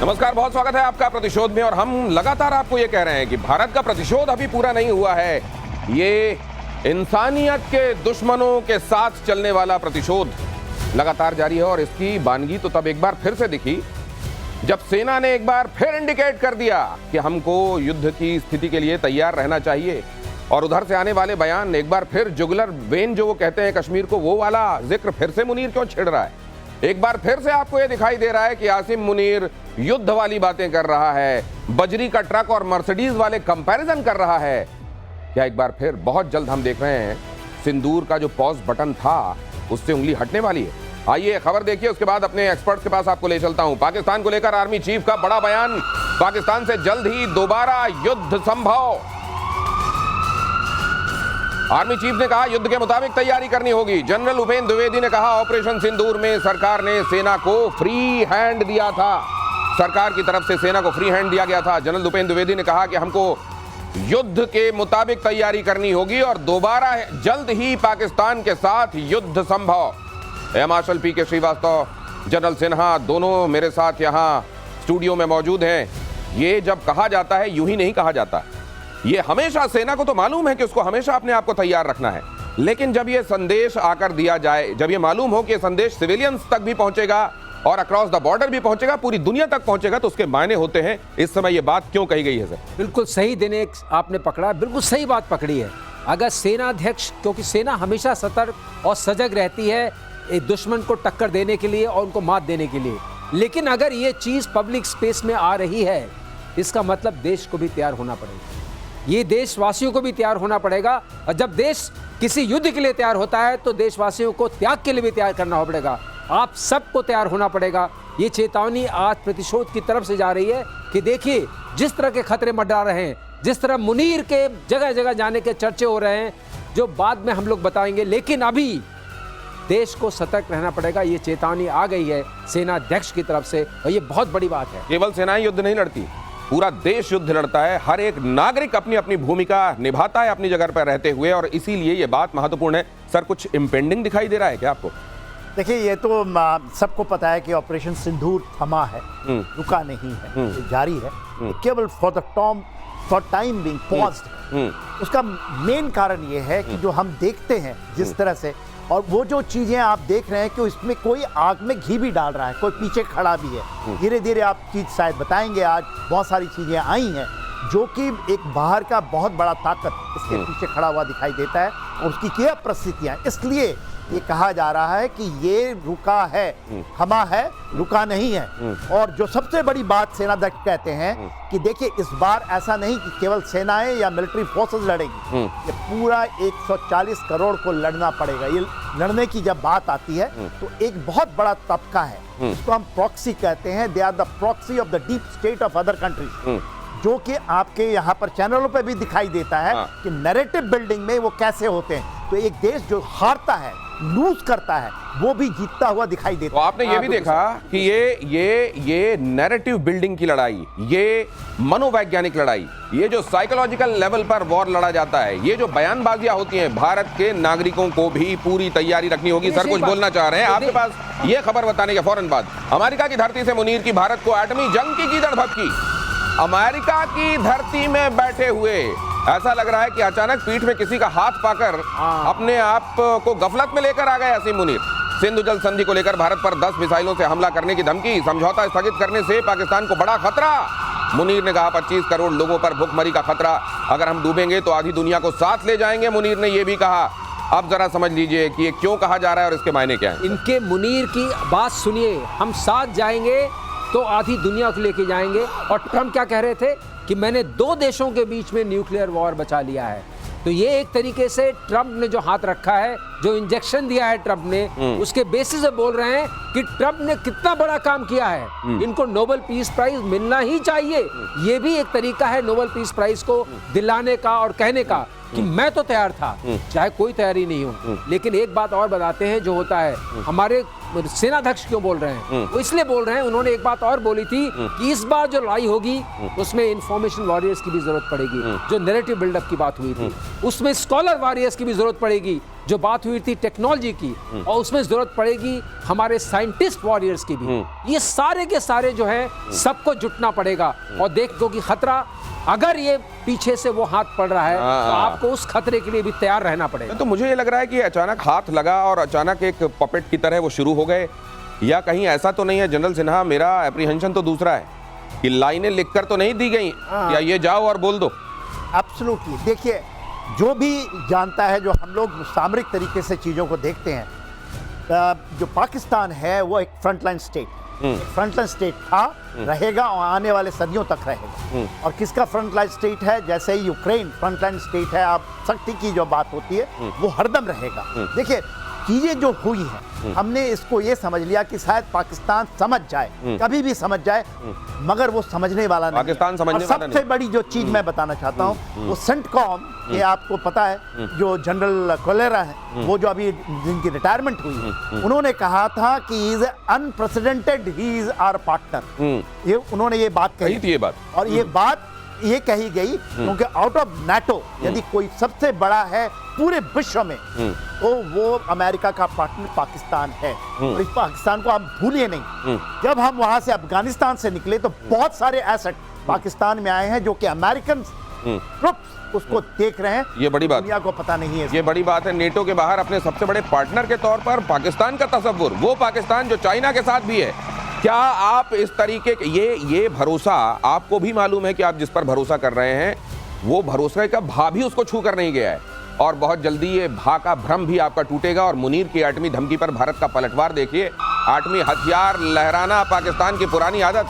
नमस्कार, बहुत स्वागत है आपका प्रतिशोध में। और हम लगातार आपको ये कह रहे हैं कि भारत का प्रतिशोध अभी पूरा नहीं हुआ है। ये इंसानियत के दुश्मनों के साथ चलने वाला प्रतिशोध लगातार जारी है। और इसकी बानगी तो तब एक बार फिर से दिखी जब सेना ने एक बार फिर इंडिकेट कर दिया कि हमको युद्ध की स्थिति के लिए तैयार रहना चाहिए। और उधर से आने वाले बयान एक बार फिर जुगलर वेन जो वो कहते हैं कश्मीर को, वो वाला जिक्र फिर से मुनीर क्यों छिड़ रहा है। एक बार फिर से आपको यह दिखाई दे रहा है कि आसिम मुनीर युद्ध वाली बातें कर रहा है, बजरी का ट्रक और मर्सिडीज वाले कंपैरिजन कर रहा है। क्या एक बार फिर बहुत जल्द हम देख रहे हैं सिंदूर का जो पॉज बटन था उससे उंगली हटने वाली है। आइए खबर देखिए, उसके बाद अपने एक्सपर्ट्स के पास आपको ले चलता हूं। पाकिस्तान को लेकर आर्मी चीफ का बड़ा बयान, पाकिस्तान से जल्द ही दोबारा युद्ध संभव। आर्मी चीफ ने कहा युद्ध के मुताबिक तैयारी करनी होगी। जनरल उपेंद्र द्विवेदी ने कहा ऑपरेशन सिंदूर में सरकार ने सेना को फ्री हैंड दिया था, सरकार की तरफ से सेना को फ्री हैंड दिया गया था। जनरल उपेंद्र द्विवेदी ने कहा कि हमको युद्ध के मुताबिक तैयारी करनी होगी और दोबारा जल्द ही पाकिस्तान के साथ युद्ध संभव। एयर मार्शल पीके श्रीवास्तव, जनरल सिन्हा दोनों मेरे साथ यहाँ स्टूडियो में मौजूद हैं। ये जब कहा जाता है यूं ही नहीं कहा जाता, ये हमेशा सेना को तो मालूम है कि उसको हमेशा अपने आप को तैयार रखना है। लेकिन जब ये संदेश आकर दिया जाए, जब ये मालूम हो कि ये संदेश सिविलियंस तक भी पहुंचेगा और अक्रॉस द बॉर्डर भी पहुंचेगा, पूरी दुनिया तक पहुंचेगा, तो उसके मायने होते हैं। इस समय ये बात क्यों कही गई है सर? बिल्कुल सही दिन एक आपने पकड़ा, बिल्कुल सही बात पकड़ी है। अगर सेनाध्यक्ष, क्योंकि सेना हमेशा सतर्क और सजग रहती है एक दुश्मन को टक्कर देने के लिए और उनको मात देने के लिए, लेकिन अगर ये चीज पब्लिक स्पेस में आ रही है, इसका मतलब देश को भी तैयार होना पड़ेगा, ये देशवासियों को भी तैयार होना पड़ेगा। और जब देश किसी युद्ध के लिए तैयार होता है तो देशवासियों को त्याग के लिए भी तैयार करना पड़ेगा। आप सबको तैयार होना पड़ेगा। ये चेतावनी आज प्रतिशोध की तरफ से जा रही है कि देखिए जिस तरह के खतरे मंडरा रहे हैं, जिस तरह मुनीर के जगह जगह जाने के चर्चे हो रहे हैं, जो बाद में हम लोग बताएंगे, लेकिन अभी देश को सतर्क रहना पड़ेगा। ये चेतावनी आ गई है सेना अध्यक्ष की तरफ से और ये बहुत बड़ी बात है। केवल सेनाएं युद्ध नहीं लड़ती, पूरा देश युद्ध लड़ता है। हर एक नागरिक अपनी अपनी भूमिका निभाता है अपनी जगह पर रहते हुए, और इसीलिए ये बात महत्वपूर्ण है। सर, कुछ इम्पेंडिंग दिखाई दे रहा है क्या आपको? देखिए, ये तो सबको पता है कि ऑपरेशन सिंदूर थमा है, रुका नहीं है, ये जारी है, केवल फॉर टाइम बीइंग पॉज्ड। उसका मेन कारण ये है कि जो हम देखते हैं जिस तरह से, और वो जो चीजें आप देख रहे हैं कि इसमें कोई आग में घी भी डाल रहा है, कोई पीछे खड़ा भी है। धीरे धीरे आप चीज शायद बताएंगे, आज बहुत सारी चीजें आई हैं जो कि एक बाहर का बहुत बड़ा ताकत इसके पीछे खड़ा हुआ दिखाई देता है और उसकी क्या परिस्थितियां। इसलिए ये कहा जा रहा है कि ये रुका है, थमा है, रुका नहीं है। और जो सबसे बड़ी बात सेनाध्यक्ष कहते हैं कि देखिए इस बार ऐसा नहीं कि केवल सेनाएं या मिलिट्री फोर्सेस लड़ेगी, ये पूरा 140 करोड़ को लड़ना पड़ेगा। ये लड़ने की जब बात आती है तो एक बहुत बड़ा तबका है, इसको हम प्रॉक्सी कहते हैं। They are the proxy of the deep state of other countries, जो कि आपके यहाँ पर चैनलों पे भी दिखाई देता है कि नैरेटिव बिल्डिंग में वो कैसे होते हैं। तो एक देश जो हारता है, लूज करता है, वो भी जीतता हुआ दिखाई देता है। तो आपने ये भी देखा कि ये नैरेटिव बिल्डिंग की लड़ाई, ये मनोवैज्ञानिक लड़ाई, ये जो साइकोलॉजिकल लेवल पर वॉर लड़ा जाता है, ये जो बयानबाजियां होती हैं, भारत के नागरिकों को भी पूरी तैयारी रखनी होगी। सर कुछ बोलना चाह रहे हैं आपके पास? ये खबर बताने के फौरन बाद अमेरिका की धरती से मुनीर की भारत को एटमी जंग की कीचड़ भपकी। अमेरिका की धरती में बैठे हुए ऐसा लग रहा है कि अचानक पीठ में किसी का हाथ पाकर अपने आप को गफलत में लेकर आ गए आसिम मुनीर। सिंधु जल संधि को लेकर भारत पर 10 मिसाइलों से हमला करने की धमकी, समझौता स्थगित करने से पाकिस्तान को बड़ा खतरा। मुनीर ने कहा 25 करोड़ लोगों पर भूखमरी का खतरा, अगर हम डूबेंगे तो आधी दुनिया को साथ ले जाएंगे। मुनीर ने यह भी कहा। अब जरा समझ लीजिए कि ये क्यों कहा जा रहा है और इसके मायने क्या है। इनके मुनीर की बात सुनिए, हम साथ जाएंगे तो आधी दुनिया को लेके जाएंगे। और ट्रम्प क्या कह रहे थे कि मैंने 2 देशों के बीच में न्यूक्लियर वॉर बचा लिया है। तो ये एक तरीके से ट्रम्प ने जो हाथ रखा है, जो इंजेक्शन दिया है ट्रम्प ने, उसके बेसिस पे बोल रहे हैं कि ट्रम्प ने कितना बड़ा काम किया है, इनको नोबेल पीस प्राइज मिलना ही चाहिए। ये भी एक तरीका है नोबेल पीस प्राइज को दिलाने का और कहने का। कि मैं तो तैयार था, चाहे कोई तैयारी नहीं हो। लेकिन एक बात और बताते हैं जो होता है, हमारे सेनाध्यक्ष क्यों बोल रहे हैं, वो इसलिए बोल रहे हैं, उन्होंने एक बात और बोली थी कि इस बार जो लड़ाई होगी उसमें इंफॉर्मेशन वॉरियर्स की भी जरूरत पड़ेगी, जो नैरेटिव बिल्डअप की बात हुई थी, उसमें स्कॉलर वॉरियर्स की भी जरूरत पड़ेगी, जो बात हुई थी टेक्नोलॉजी की, और उसमें जरूरत पड़ेगी हमारे साइंटिस्ट वॉरियर्स की भी। ये सारे के सारे जो है सबको जुटना पड़ेगा। और देखो कि खतरा अगर ये पीछे से वो हाथ पड़ रहा है तो आपको उस खतरे के लिए भी तैयार रहना पड़ेगा। तो मुझे ये लग रहा है कि अचानक हाथ लगा और अचानक एक पपेट की तरह वो शुरू हो गए, या कहीं ऐसा तो नहीं है जनरल सिन्हा, मेरा एप्रीहेंशन तो दूसरा है कि लाइनें लिखकर तो नहीं दी गई या ये जाओ और बोल दो। एब्सोल्युटली। देखिए, जो भी जानता है, जो हम लोग सामरिक तरीके से चीज़ों को देखते हैं, जो पाकिस्तान है वो एक फ्रंटलाइन स्टेट, फ्रंटलाइन स्टेट था, रहेगा और आने वाले सदियों तक रहेगा। और किसका फ्रंटलाइन स्टेट है? जैसे यूक्रेन फ्रंटलाइन स्टेट है, आप शक्ति की जो बात होती है वो हरदम रहेगा। देखिए, चीजें जो हुई है, हमने इसको ये समझ लिया कि शायद पाकिस्तान समझ जाए, कभी भी समझ जाए, मगर वो समझने वाला नहीं। पाकिस्तान समझने वाला नहीं। सबसे बड़ी जो चीज मैं बताना चाहता हूँ वो सेंटकॉम, ये आपको पता है, जो जनरल कोलेरा है, वो जो अभी जिनकी रिटायरमेंट हुई है, उन्होंने कहा था कि is unprecedented, he is our partner. ये उन्होंने ये बात कही थी, ये बात, और ये बात ये कही गई क्योंकि आउट ऑफ नाटो यदि कोई सबसे बड़ा है पूरे विश्व में तो वो अमेरिका का पार्टनर पाकिस्तान है। और इस पाकिस्तान को आप भूलिए नहीं। जब हम वहां से अफगानिस्तान से निकले तो बहुत सारे एसेट पाकिस्तान में आए हैं जो कि अमेरिकन ट्रुप्स उसको देख रहे हैं। ये बड़ी बात, दुनिया को पता नहीं है। ये बड़ी बात है। नेटो के बाहर अपने सबसे बड़े पार्टनर के तौर पर पाकिस्तान का तस्वुर, वो पाकिस्तान जो चाइना के साथ भी है। क्या आप इस तरीके के ये भरोसा आपको भी मालूम है कि आप जिस पर भरोसा कर रहे हैं वो भरोसा का भा भी उसको छू कर नहीं गया है, और बहुत जल्दी ये भा का भ्रम भी आपका टूटेगा। और मुनीर की एटमी धमकी पर भारत का पलटवार देखिए, एटमी हथियार लहराना पाकिस्तान की पुरानी आदत।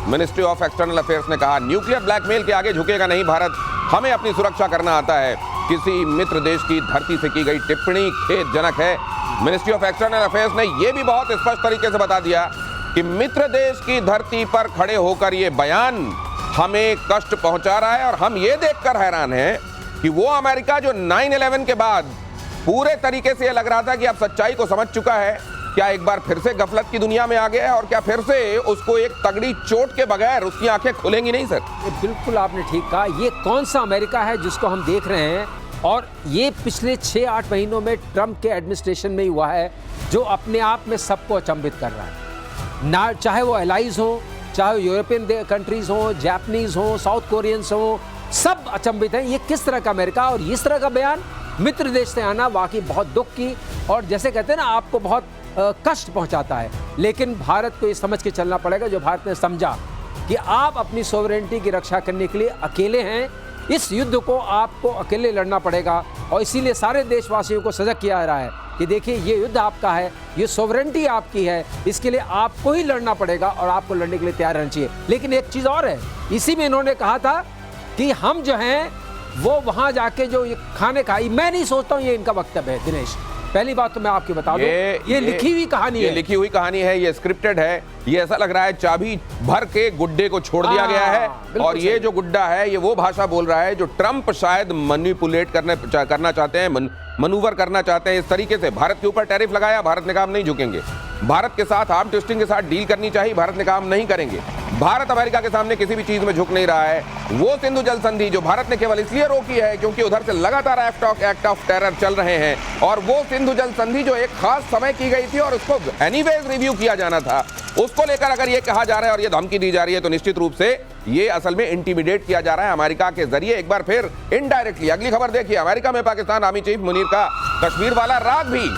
मिनिस्ट्री ऑफ एक्सटर्नल अफेयर्स ने कहा न्यूक्लियर ब्लैकमेल के आगे झुकेगा नहीं भारत, हमें अपनी सुरक्षा करना आता है। किसी मित्र देश की धरती से की गई टिप्पणी खेदजनक है। मिनिस्ट्री ऑफ एक्सटर्नल अफेयर्स ने यह भी बहुत स्पष्ट तरीके से बता दिया कि मित्र देश की धरती पर खड़े होकर ये बयान हमें कष्ट पहुंचा रहा है। और हम ये देखकर हैरान हैं कि वो अमेरिका जो 9/11 के बाद पूरे तरीके से ये लग रहा था कि अब सच्चाई को समझ चुका है, क्या एक बार फिर से गफलत की दुनिया में आ गया है, और क्या फिर से उसको एक तगड़ी चोट के बगैर उसकी आंखें खुलेंगी नहीं? सर, बिल्कुल आपने ठीक कहा। ये कौन सा अमेरिका है जिसको हम देख रहे हैं, और ये पिछले 6-8 महीनों में ट्रंप के एडमिनिस्ट्रेशन में ही हुआ है, जो अपने आप में सबको अचंभित कर रहा है। ना चाहे वो एलाइज हो, चाहे यूरोपियन कंट्रीज हो, जापानीज हो, साउथ कोरियंस हो, सब अचंभित हैं। ये किस तरह का अमेरिका, और इस तरह का बयान मित्र देश से आना वाकई बहुत दुख की, और जैसे कहते हैं ना, आपको बहुत कष्ट पहुंचाता है। लेकिन भारत को ये समझ के चलना पड़ेगा, जो भारत ने समझा कि आप अपनी सोवरेनिटी की रक्षा करने के लिए अकेले हैं, इस युद्ध को आपको अकेले लड़ना पड़ेगा। और इसीलिए सारे देशवासियों को सजग किया जा रहा है कि देखिए, ये युद्ध आपका है, ये सोवरेनिटी आपकी है, इसके लिए आपको ही लड़ना पड़ेगा और आपको लड़ने के लिए तैयार रहना चाहिए। लेकिन एक चीज़ और है, इसी में इन्होंने कहा था कि हम जो हैं वो वहाँ जाके जो ये खाने खाई, मैं नहीं सोचता हूँ ये इनका वक्तव्य है दिनेश। पहली बात तो मैं आपकी बता दूं, ये लिखी हुई कहानी है, लिखी हुई कहानी है, ये स्क्रिप्टेड है। ये ऐसा लग रहा है चाबी भर के गुड्डे को छोड़ दिया गया है, और ये जो गुड्डा है ये वो भाषा बोल रहा है जो ट्रंप शायद मैनिपुलेट करना चाहते हैं, मनूवर करना चाहते हैं। इस तरीके से भारत के ऊपर टैरिफ लगाया, भारत ने कहा हम नहीं झुकेंगे। भारत के साथ आर्म ट्विस्टिंग के साथ डील करनी चाहिए, भारत ने कहा हम नहीं करेंगे। भारत अमेरिका के सामने किसी भी चीज में झुक नहीं रहा है। वो सिंधु जल संधि जो भारत ने केवल इसलिए रोकी है क्योंकि उधर से लगातार एक्ट ऑफ टेरर चल रहे हैं, और वो सिंधु जल संधि जो एक खास समय की गई थी और उसको एनीवेज रिव्यू किया जाना था, उसको लेकर अगर ये कहा जा रहा है और ये धमकी दी जा रही है तो निश्चित रूप से ये असल में इंटिमिडेट किया जा रहा है अमेरिका के जरिए, एक बार फिर इनडायरेक्टली। अगली खबर देखिए, अमेरिका में पाकिस्तान आर्मी चीफ मुनीर का कश्मीर वाला राग भी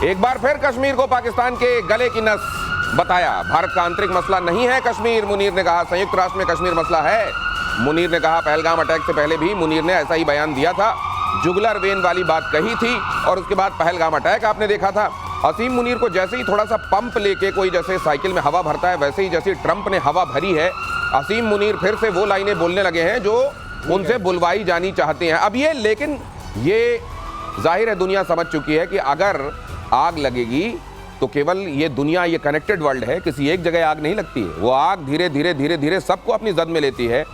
एक बार फिर कश्मीर को पाकिस्तान के गले की नस बताया। भारत का आंतरिक मसला नहीं है कश्मीर, मुनीर ने कहा, संयुक्त राष्ट्र में कश्मीर मसला है। मुनीर ने कहा, पहलगाम अटैक से पहले भी मुनीर ने ऐसा ही बयान दिया था, जुगलर वेन वाली बात कही थी, और उसके बाद पहलगाम अटैक आपने देखा था। असीम मुनीर को जैसे ही थोड़ा सा पंप लेके कोई जैसे साइकिल में हवा भरता है, वैसे ही जैसे ट्रंप ने हवा भरी है, असीम मुनीर फिर से वो लाइनें बोलने लगे हैं जो उनसे बुलवाई जानी चाहते हैं। अब ये, लेकिन ये जाहिर है दुनिया समझ चुकी है कि अगर आग लगेगी तो केवल ये दुनिया, ये कनेक्टेड वर्ल्ड है, किसी एक जगह आग नहीं लगती है, वो आग धीरे धीरे सबको अपनी जद में लेती है।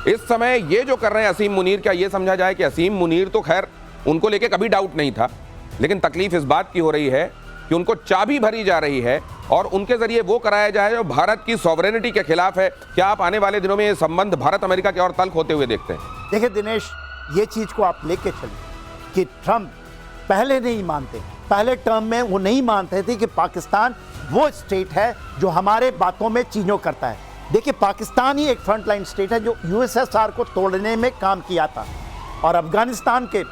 इस समय ये जो कर रहे हैं असीम मुनीर, क्या ये समझा जाए कि असीम मुनीर तो खैर उनको लेके कभी डाउट नहीं था, लेकिन तकलीफ इस बात की हो रही है कि उनको चाबी भरी जा रही है और उनके जरिए वो कराया जाए जो भारत की सॉवरेनिटी के खिलाफ है। क्या आप आने वाले दिनों में ये संबंध भारत अमेरिका के और तल्ख होते हुए देखते हैं? देखिए दिनेश, ये चीज को आप लेके चलिए कि ट्रंप पहले नहीं मानते, पहले टर्म में वो नहीं मानते थे कि पाकिस्तान वो स्टेट है जो हमारे बातों में चीजों करता है। देखिए, पाकिस्तान ही एक फ्रंटलाइन स्टेट है जो यूएसएसआर को तोड़ने में काम किया था, और अफगानिस्तान के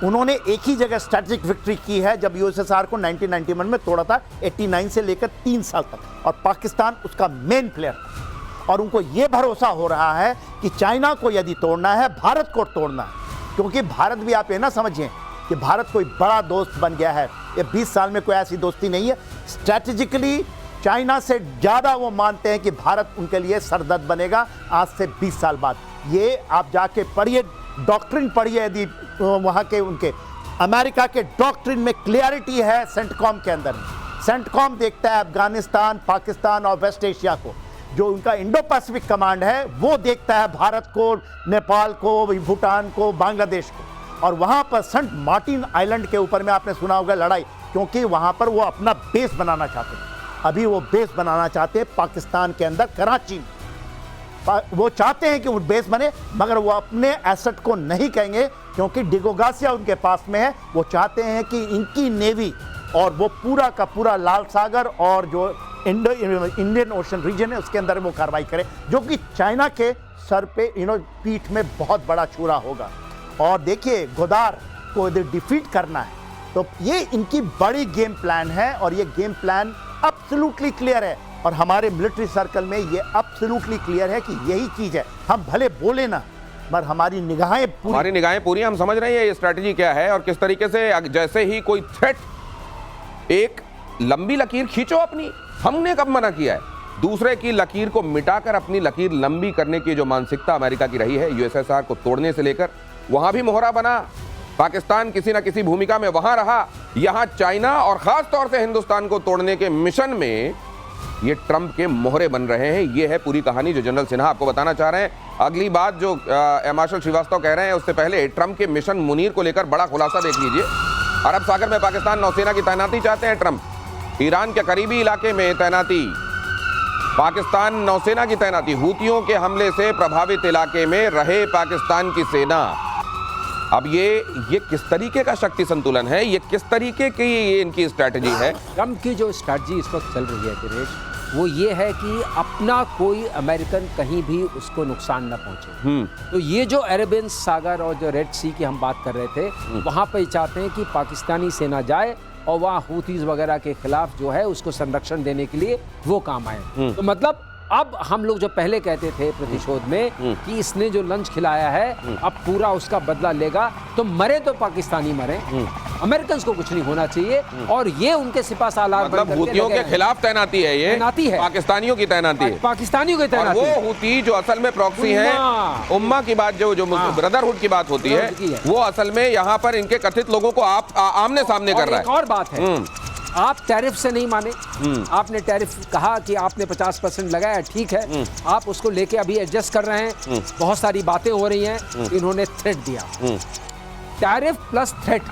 उन्होंने एक ही जगह स्ट्रेटेजिक विक्ट्री की है जब यूएसएसआर को 1991 में तोड़ा था, 89 से लेकर 3 साल तक, और पाकिस्तान उसका मेन प्लेयर था। और उनको ये भरोसा हो रहा है कि चाइना को यदि तोड़ना है, भारत को तोड़ना है, क्योंकि भारत भी, आप ये ना समझिए कि भारत कोई बड़ा दोस्त बन गया है। ये 20 साल में कोई ऐसी दोस्ती नहीं है। स्ट्रैटेजिकली चाइना से ज़्यादा वो मानते हैं कि भारत उनके लिए सरदर्द बनेगा आज से 20 साल बाद। ये आप जाके पढ़िए, डॉक्ट्रिन पढ़िए, यदि वहाँ के उनके अमेरिका के डॉक्ट्रिन में क्लियरिटी है सेंटकॉम के अंदर। सेंटकॉम देखता है अफगानिस्तान, पाकिस्तान और वेस्ट एशिया को। जो उनका इंडो पैसिफिक कमांड है वो देखता है भारत को, नेपाल को, भूटान को, बांग्लादेश को। और वहाँ पर सेंट मार्टिन आइलैंड के ऊपर में आपने सुना होगा लड़ाई, क्योंकि वहाँ पर वो अपना बेस बनाना चाहते हैं। अभी वो बेस बनाना चाहते हैं पाकिस्तान के अंदर, कराची में। वो चाहते हैं कि वो बेस बने, मगर वो अपने एसेट को नहीं कहेंगे क्योंकि डिगोगासिया उनके पास में है। वो चाहते हैं कि इनकी नेवी और वो पूरा का पूरा लाल सागर और जो इंडियन ओशन रीजन है उसके अंदर वो कार्रवाई करे, जो कि चाइना के सर पे पीठ में बहुत बड़ा छुरा होगा। और देखिए, गोदार को यदि डिफीट करना है तो ये इनकी बड़ी गेम प्लान है, और ये गेम प्लान एब्सोल्युटली क्लियर है। और हमारे मिलिट्री सर्कल में ये एब्सोल्युटली क्लियर है कि यही चीज है। हम भले बोले ना, पर हमारी निगाहें पूरी, हम समझ रहे हैं ये स्ट्रैटेजी क्या है और किस तरीके से जैसे ही कोई थ्रेट, एक लंबी लकीर खींचो अपनी, हमने कब मना किया है? दूसरे की लकीर को मिटाकर अपनी लकीर लंबी करने की जो मानसिकता अमेरिका की रही है, यूएसएसआर को तोड़ने से लेकर, वहां भी मोहरा बना, पाकिस्तान किसी न किसी भूमिका में वहां रहा, यहां चाइना और खास तौर से हिंदुस्तान को तोड़ने के मिशन में ये ट्रंप के मोहरे बन रहे हैं। ये है पूरी कहानी जो जनरल सिन्हा आपको बताना चाह रहे हैं। अगली बात जो मार्शल श्रीवास्तव कह रहे हैं, उससे पहले ट्रंप के मिशन मुनीर को लेकर बड़ा खुलासा देख लीजिए। अरब सागर में पाकिस्तान नौसेना की तैनाती चाहते हैं ट्रंप। ईरान के करीबी इलाके में तैनाती, पाकिस्तान नौसेना की तैनाती, हूतियों के हमले से प्रभावित इलाके में रहे पाकिस्तान की सेना। अब ये किस तरीके का शक्ति संतुलन है, ये किस तरीके की ये इनकी स्ट्रैटेजी है? ट्रंप की जो स्ट्रैटेजी इस वक्त चल रही है दिनेश, वो ये है कि अपना कोई अमेरिकन कहीं भी उसको नुकसान न पहुंचे। तो ये जो अरेबियन सागर और जो रेड सी की हम बात कर रहे थे, वहां पर चाहते हैं कि पाकिस्तानी सेना जाए और वहाँ हूतीज वगैरह के खिलाफ जो है उसको संरक्षण देने के लिए वो काम आए। तो मतलब अब हम लोग जो पहले कहते थे प्रतिशोध में कि इसने जो लंच खिलाया है अब पूरा उसका बदला लेगा, तो मरे तो पाकिस्तानी मरे, अमेरिकन को कुछ नहीं होना चाहिए। और ये उनके सिपा सालार मतलब हूतियों के खिलाफ तैनाती है, ये तैनाती है, पाकिस्तानियों की तैनाती है, पाकिस्तानियों की तैनाती। वो हूती जो असल में प्रॉक्सी है, उम्मा की बात जो ब्रदरहुड की बात होती है, वो असल में यहाँ पर इनके कथित लोगों को आप आमने सामने कर रहा है। और बात है, आप टैरिफ से नहीं माने, आपने टैरिफ कहा कि आपने 50% लगाया, ठीक है, आप उसको लेके अभी एडजस्ट कर रहे हैं, बहुत सारी बातें हो रही हैं, इन्होंने थ्रेट दिया, टैरिफ प्लस थ्रेट,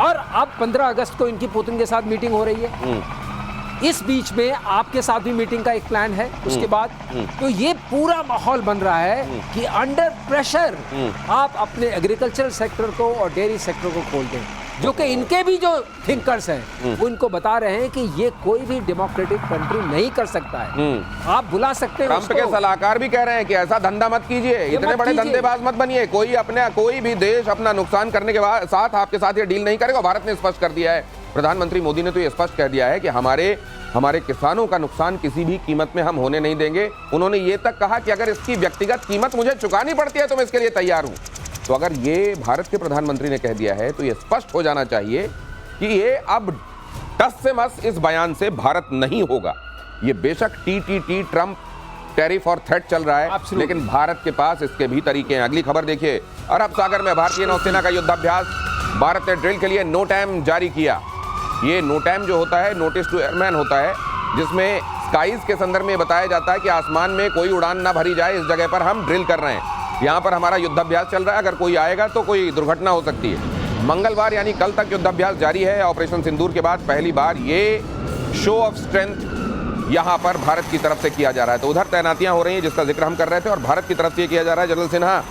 और अब 15 अगस्त को इनकी पुतिन के साथ मीटिंग हो रही है, इस बीच में आपके साथ भी मीटिंग का एक प्लान है उसके बाद। तो ये पूरा माहौल बन रहा है कि अंडर प्रेशर आप अपने एग्रीकल्चरल सेक्टर को और डेयरी सेक्टर को खोल दें, जो कि इनके भी जो थिंकर्स हैं वो इनको बता रहे हैं कि ये कोई भी डेमोक्रेटिक कंट्री नहीं कर सकता है। आप बुला सकते हैं, ट्रंप के सलाहकार भी कह रहे हैं कि ऐसा धंधा मत कीजिए, इतने बड़े धंधेबाज मत बनिए, कोई भी देश अपना नुकसान करने के साथ आपके साथ ये डील नहीं करेगा। भारत ने स्पष्ट कर दिया है, प्रधानमंत्री मोदी ने तो ये स्पष्ट कह दिया है कि हमारे किसानों का नुकसान किसी भी कीमत में हम होने नहीं देंगे। उन्होंने ये तक कहा कि अगर इसकी व्यक्तिगत कीमत मुझे चुकानी पड़ती है तो मैं इसके लिए तैयार हूं। तो अगर ये भारत के प्रधानमंत्री ने कह दिया है तो ये स्पष्ट हो जाना चाहिए कि ये अब टस से मस इस बयान से भारत नहीं होगा। ये बेशक टीटीटी ट्रंप टैरिफ और थ्रेट चल रहा है, लेकिन भारत के पास इसके भी तरीके हैं। अगली खबर देखिए, अरब सागर में भारतीय नौसेना का युद्धाभ्यास, भारत ने ड्रिल के लिए नो टाइम जारी किया। ये नो टाइम जो होता है नोटिस टू एयरमैन होता है, जिसमें स्काईज के संदर्भ में बताया जाता है कि आसमान में कोई उड़ान ना भरी जाए, इस जगह पर हम ड्रिल कर रहे हैं। यहाँ पर हमारा युद्धाभ्यास चल रहा है, अगर कोई आएगा तो कोई दुर्घटना हो सकती है। मंगलवार यानी कल तक युद्धाभ्यास जारी है। ऑपरेशन सिंदूर के बाद पहली बार ये शो ऑफ स्ट्रेंथ यहाँ पर भारत की तरफ से किया जा रहा है। तो उधर तैनातियां हो रही हैं जिसका जिक्र हम कर रहे थे, और भारत की तरफ से ये किया जा रहा है। जनरल सिन्हा,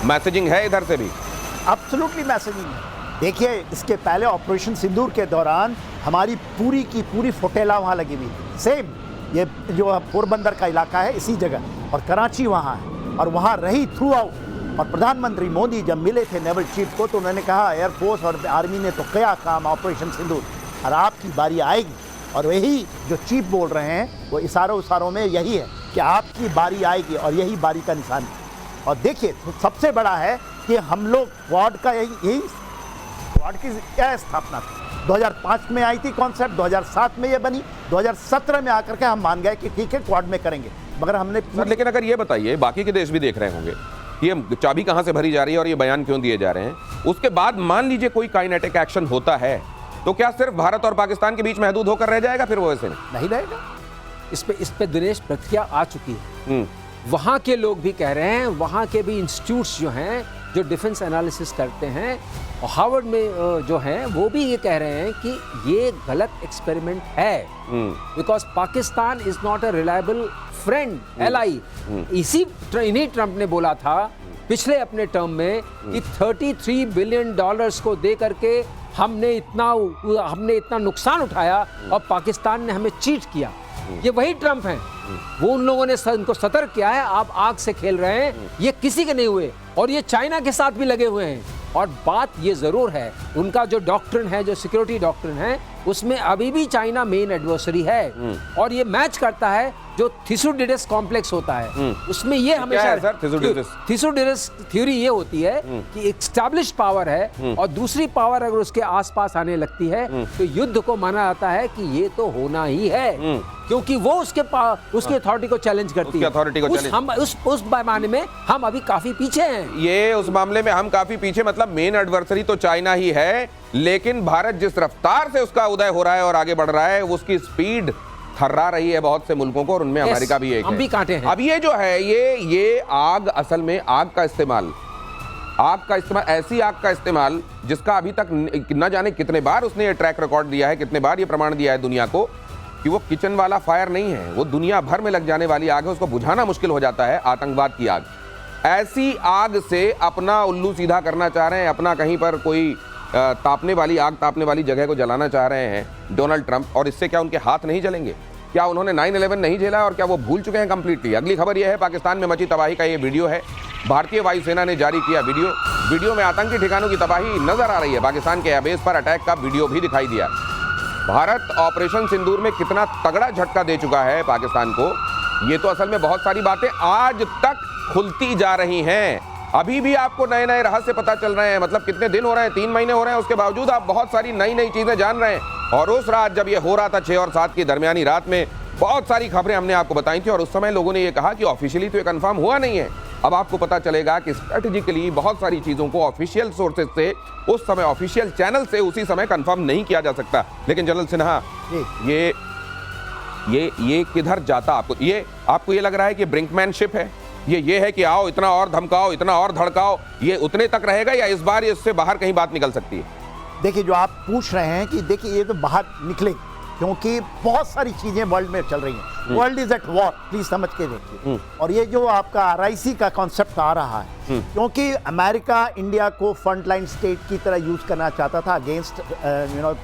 मैसेजिंग है इधर से भी? एब्सोल्युटली मैसेजिंग है। देखिए, इसके पहले ऑपरेशन सिंदूर के दौरान हमारी पूरी की पूरी फोटेला वहाँ लगी हुई थी। सेम ये जो पोरबंदर का इलाका है इसी जगह, और कराची वहाँ है, और वहाँ रही थ्रू आउट। और प्रधानमंत्री मोदी जब मिले थे नेवल चीफ को तो उन्होंने कहा एयरफोर्स और आर्मी ने तो किया काम ऑपरेशन सिंदूर, और आपकी बारी आएगी। और वही जो चीफ बोल रहे हैं वो इशारों में यही है कि आपकी बारी आएगी, और यही बारी का निशान है। और देखिए, सबसे बड़ा है कि हम लोग क्वाड का यही क्वाड की क्या स्थापना थी, 2005 में आई थी कॉन्सेप्ट, 2007 में ये बनी, 2017 में आकर के हम मान गए कि ठीक है क्वाड में करेंगे, मगर हमने लेकिन अगर ये बताइए, बाकी के देश भी देख रहे होंगे ये चाबी कहां से भरी जा रही है और ये बयान क्यों दिए जा रहे हैं, उसके बाद मान लीजिए कोई काइनेटिक एक्शन होता है तो क्या सिर्फ भारत और पाकिस्तान के बीच महदूद होकर रह जाएगा? फिर वो ऐसे नहीं रहेगा। इस पे दिनेश प्रतिक्रिया आ चुकी है। वहाँ के लोग भी कह रहे हैं, वहाँ के भी इंस्टीट्यूट्स जो हैं जो डिफेंस एनालिसिस करते हैं, और हार्वर्ड में जो हैं वो भी ये कह रहे हैं कि ये गलत एक्सपेरिमेंट है, because Pakistan is not a reliable friend ally. इन्हीं ट्रंप ने बोला था पिछले अपने टर्म में कि $33 बिलियन को दे करके हमने इतना नुकसान उठाया और पाकिस्तान ने हमें चीट किया। ये वही ट्रंप हैं, वो उन लोगों ने उनको सतर्क किया है, आप आग से खेल रहे हैं, ये किसी के नहीं हुए, और ये चाइना के साथ भी लगे हुए हैं। और बात ये जरूर है, उनका जो डॉक्ट्रिन है, जो सिक्योरिटी डॉक्ट्रिन है, उसमें अभी भी चाइना मेन एडवर्सरी है, और ये मैच करता है जो थिसुडिडस कॉम्प्लेक्स होता है, उसमें ये हमेशा थिसुडिडस थ्योरी ये होती है कि एस्टैब्लिश्ड पावर है और दूसरी पावर अगर उसके आसपास आने लगती है तो युद्ध को माना जाता है कि ये तो होना ही है, क्योंकि वो उसके अथॉरिटी को चैलेंज करती है। हम उस मामले में हम अभी काफी पीछे हैं। ये उस मामले में हम काफी पीछे, मतलब मेन एडवर्सरी तो चाइना ही है, लेकिन भारत जिस रफ्तार से उसका उदय हो रहा है और आगे बढ़ रहा है, उसकी स्पीड थर्रा रही है बहुत से मुल्कों को, और उनमें अमेरिका भी एक है। हम भी कांटे हैं। अब ये जो है ये आग, असल में आग का इस्तेमाल, ऐसी आग का इस्तेमाल जिसका अभी तक न जाने कितने बार उसने ये ट्रैक रिकॉर्ड दिया है, कितने बार ये प्रमाण दिया है दुनिया को कि वो किचन वाला फायर नहीं है, वो दुनिया भर में लग जाने वाली आग है, उसको बुझाना मुश्किल हो जाता है, आतंकवाद की आग। ऐसी आग से अपना उल्लू सीधा करना चाह रहे हैं, अपना कहीं पर कोई तापने वाली जगह को जलाना चाह रहे हैं डोनाल्ड ट्रंप। और इससे क्या उनके हाथ नहीं जलेंगे? क्या उन्होंने 9/11 नहीं झेला और क्या वो भूल चुके हैं कंप्लीटली? अगली खबर यह है, पाकिस्तान में मची तबाही का ये वीडियो है, भारतीय वायुसेना ने जारी किया वीडियो में आतंकी ठिकानों की तबाही नजर आ रही है। पाकिस्तान के एयरबेस पर अटैक का वीडियो भी दिखाई दिया। भारत ऑपरेशन सिंदूर में कितना तगड़ा झटका दे चुका है पाकिस्तान को, ये तो असल में बहुत सारी बातें आज तक खुलती जा रही हैं। अभी भी आपको नए नए रहस्य पता चल रहे हैं, मतलब कितने दिन हो रहे हैं, 3 महीने हो रहे हैं, उसके बावजूद आप बहुत सारी नई चीजें जान रहे हैं। और उस रात जब ये हो रहा था 6 और 7 की दरमियानी रात में बहुत सारी खबरें हमने आपको बताई थी, और उस समय लोगों ने ये कहा कि ऑफिशियली तो ये कंफर्म हुआ नहीं है। अब आपको पता चलेगा कि स्ट्रेटेजिकली बहुत सारी चीजों को ऑफिशियल सोर्सेज से, उस समय ऑफिशियल चैनल से उसी समय कंफर्म नहीं किया जा सकता। लेकिन जनरल सिन्हा, ये किधर जाता? आपको ये लग रहा है कि ब्रिंकमैनशिप है, ये है कि आओ इतना और धमकाओ, इतना और धड़काओ, ये उतने तक रहेगा या इस बार इससे बाहर कहीं बात निकल सकती है? देखिए, जो आप पूछ रहे हैं कि देखिए ये तो बाहर निकले, क्योंकि बहुत सारी चीजें वर्ल्ड में चल रही हैं। World is at war, please समझ के देखिए। और ये जो आपका RIC का कॉन्सेप्ट आ रहा है, क्योंकि अमेरिका इंडिया को फ्रंटलाइन स्टेट की तरह यूज करना चाहता था अगेंस्ट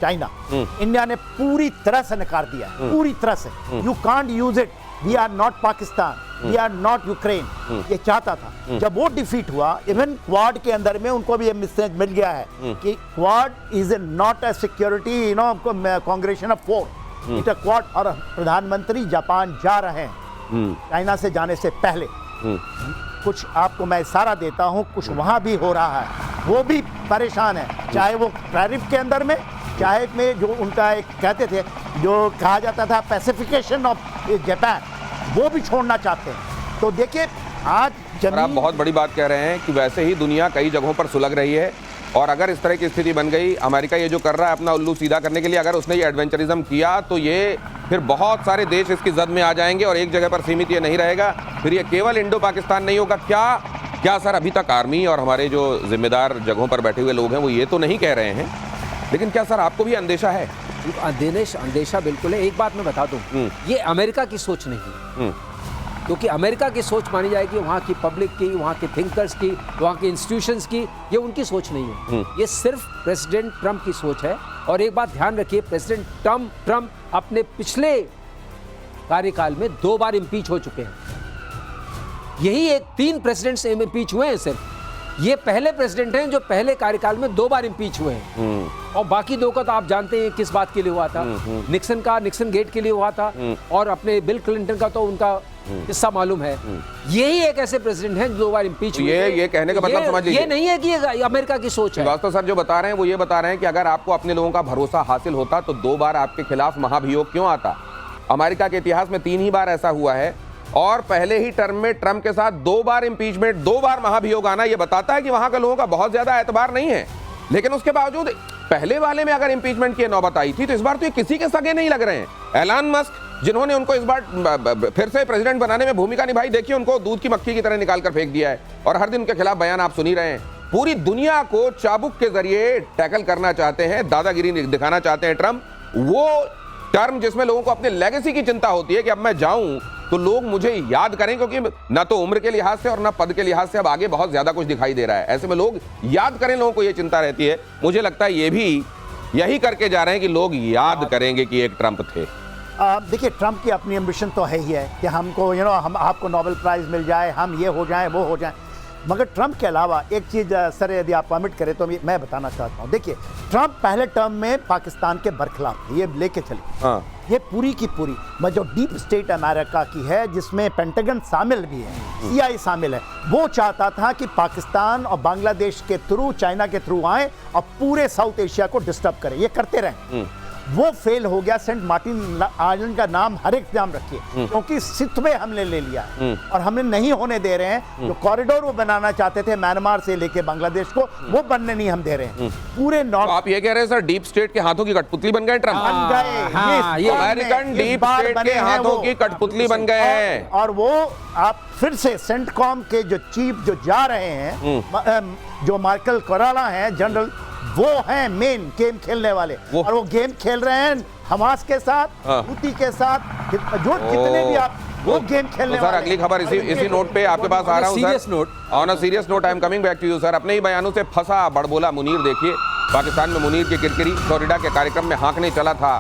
चाइना, इंडिया ने पूरी तरह से नकार दिया, पूरी तरह से। You can't use it, we are not Pakistan, we are not Ukraine, ये चाहता था। जब वो डिफीट हुआ, इवन क्वाड के अंदर में उनको भी ये मैसेज मिल गया है कि Quad is not a security congregation of four, it a Quad. और प्रधानमंत्री जापान जा रहे हैं चाइना से जाने से पहले। कुछ आपको मैं इशारा देता हूं, कुछ वहां भी हो रहा है, वो भी परेशान है, चाहे वो टैरिफ के अंदर में, चाहे में जो उनका एक कहते थे, जो कहा जाता था पैसिफिकेशन ऑफ जापान, वो भी छोड़ना चाहते हैं। तो देखिए, आज जमीन, आप बहुत बड़ी बात कह रहे हैं कि वैसे ही दुनिया कई जगहों पर सुलग रही है, और अगर इस तरह की स्थिति बन गई, अमेरिका ये जो कर रहा है अपना उल्लू सीधा करने के लिए, अगर उसने ये एडवेंचरिज्म किया तो ये फिर बहुत सारे देश इसकी जद में आ जाएंगे, और एक जगह पर सीमित ये नहीं रहेगा, फिर ये केवल इंडो पाकिस्तान नहीं होगा। क्या क्या सर अभी तक आर्मी और हमारे जो जिम्मेदार जगहों पर बैठे हुए लोग हैं वो ये तो नहीं कह रहे हैं, लेकिन क्या सर आपको भी अंदेशा है? अंदेशा बिल्कुल है। एक बात मैं बता दूं, ये अमेरिका की सोच नहीं है, क्योंकि अमेरिका की सोच मानी जाएगी वहाँ की पब्लिक की, वहाँ के थिंकर्स की, वहाँ के इंस्टीट्यूशंस की, ये उनकी सोच नहीं है। ये सिर्फ प्रेसिडेंट ट्रंप की सोच है। और एक बात ध्यान रखिए, प्रेसिडेंट ट्रंप अपने पिछले कार्यकाल में 2 बार इम्पीच हो चुके हैं। यही 3 प्रेसिडेंट्स इम्पीच हुए हैं सिर्फ। ये पहले प्रेसिडेंट हैं जो पहले कार्यकाल में 2 बार इम्पीच हुए हैं। और बाकी 2 का तो आप जानते हैं किस बात के लिए हुआ था। निक्सन गेट के लिए हुआ था, और अपने बिल क्लिंटन का तो उनका किस्सा मालूम है। यही एक ऐसे प्रेसिडेंट हैं जो 2 बार इम्पीच हुए। ये कहने का मतलब समझ लीजिए, ये नहीं है कि ये अमेरिका की सोच है। श्रीवास्तव सर जो बता रहे हैं वो ये बता रहे हैं कि अगर आपको अपने लोगों का भरोसा हासिल होता तो 2 बार आपके खिलाफ महाभियोग क्यों आता? अमेरिका के इतिहास में 3 ही बार ऐसा हुआ है, और पहले ही टर्म में ट्रंप के साथ 2 बार इंपीचमेंट, 2 बार महाभियोग आना, यह बताता है कि वहां के लोगों का बहुत ज्यादा एतबार नहीं है। लेकिन उसके बावजूद पहले वाले में अगर इंपीचमेंट की नौबत आई थी, तो इस बार तो ये किसी के सगे नहीं लग रहे हैं। एलन मस्क, जिन्होंने उनको इस बार फिर से प्रेसिडेंट बनाने में भूमिका निभाई, देखिए उनको दूध की मक्खी की तरह निकाल कर फेंक दिया है, और हर दिन उनके खिलाफ बयान आप सुन ही रहे हैं। पूरी दुनिया को चाबुक के जरिए टैकल करना चाहते हैं, दादागिरी दिखाना चाहते हैं ट्रंप। वो टर्म जिसमें लोगों को अपने लेगेसी की चिंता होती है कि अब मैं जाऊं तो लोग मुझे याद करें, क्योंकि ना तो उम्र के लिहाज से और ना पद के लिहाज से अब आगे बहुत ज्यादा कुछ दिखाई दे रहा है। ऐसे में लोग याद करें, लोगों को यह चिंता रहती है। मुझे लगता है ये भी यही करके जा रहे हैं कि लोग याद करेंगे कि एक ट्रंप थे। देखिए, ट्रंप की अपनी एम्बिशन तो है ही है कि हमको हम आपको नोबेल प्राइज मिल जाए, हम ये हो जाएं वो हो जाएं। मगर ट्रंप के अलावा एक चीज़ सर यदि आप परमिट करें तो मैं बताना चाहता हूँ। देखिए, ट्रंप पहले टर्म में पाकिस्तान के बरखिलाफ थे, ये लेके चले। ये पूरी की पूरी जो डीप स्टेट अमेरिका की है, जिसमें पेंटागन शामिल भी है, CIA शामिल है, वो चाहता था कि पाकिस्तान और बांग्लादेश के थ्रू, चाइना के थ्रू आए और पूरे साउथ एशिया को डिस्टर्ब करें। ये करते रहे, वो फेल हो गया। सेंट मार्टिन आइलैंड का नाम हर एक नाम रखिए, क्योंकि सिर्फ में हमने ले लिया है और हमें नहीं होने दे रहे हैं। जो कॉरिडोर वो बनाना चाहते थे म्यांमार से लेके बांग्लादेश को, वो बनने नहीं हम दे रहे हैं। पूरे नॉर्थ, आप ये कह रहे हैं सर डीप स्टेट के हाथों की कठपुतली बन गए ट्रंप? बन गए, ये अमेरिकन डीप स्टेट के हाथों की कठपुतली बन गए हैं। और वो आप फिर से सेंटकॉम के जो चीफ जो जा रहे हैं, जो मार्कल कोराला हैं जनरल, वो हैं मेन गेम खेलने वाले, और वो गेम खेल रहे हैं हमास के साथ, हूती के साथ, जो जितने भी आप वो गेम खेलने वाले। सर अगली खबर इसी नोट पे आपके पास आ रहा हूं sir. On a serious note I am coming back to you sir. अपने ही बयानों से फंसा बड़बोला मुनीर, देखिए पाकिस्तान में मुनीर की किरकिरी। फ्लोरिडा के कार्यक्रम में हाँकने चला था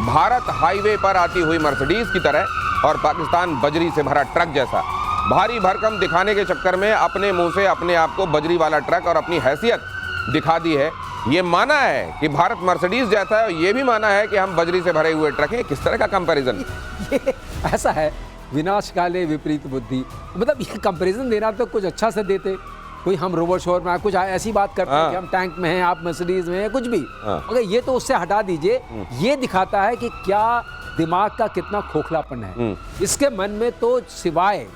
भारत हाईवे पर आती हुई मर्सिडीज की तरह, और पाकिस्तान बजरी से भरा ट्रक जैसा। भारी भरकम दिखाने के चक्कर में अपने मुंह से अपने आप को बजरी वाला ट्रक और अपनी हैसियत दिखा दी है। ये माना है कि भारत मर्सिडीज जैसा है, और ये भी माना है कि हम बजरी से भरे हुए ट्रक हैं। किस तरह का कंपैरिजन? ये ऐसा है, विनाश काले विपरीत बुद्धि। मतलब ये कंपैरिजन देना तो कुछ अच्छा से देते, कोई हम रोबो शोर में कुछ ऐसी बात करते हैं कि हम टैंक में हैं, आप मर्सिडीज में हैं, कुछ भी। मगर ये तो उससे हटा दीजिए। ये दिखाता है कि क्या दिमाग का कितना खोखलापन है इसके मन में। तो सिवाय